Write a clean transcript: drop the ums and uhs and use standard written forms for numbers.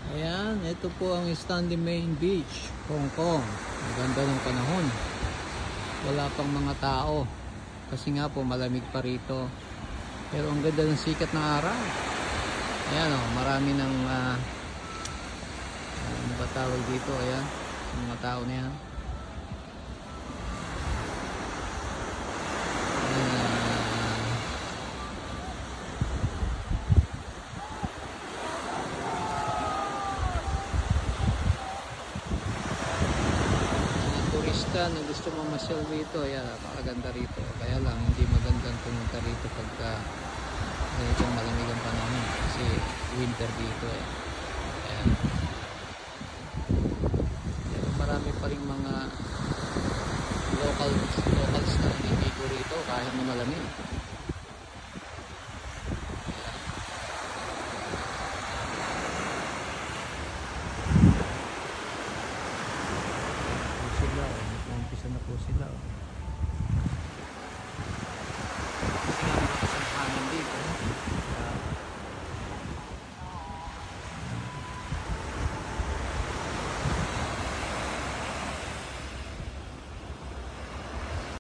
Ayan, ito po ang Stanley Main Beach, Hong Kong. Ang ganda ng panahon. Wala pang mga tao. Kasi nga po malamig pa rito. Pero ang ganda ng sikat ng araw. Ayan o, marami ng ano ba tawag dito? Ayan, mga tao na yan. Na gusto mamasyal rito, ayan, napakaganda rito. Kaya lang hindi magandang pumunta rito pagka ganitong malamig ang panahon kasi winter dito eh. Ayan. Pero marami pa rin mga locals na nandito rito kahit na malamig. Umpisa na po sila.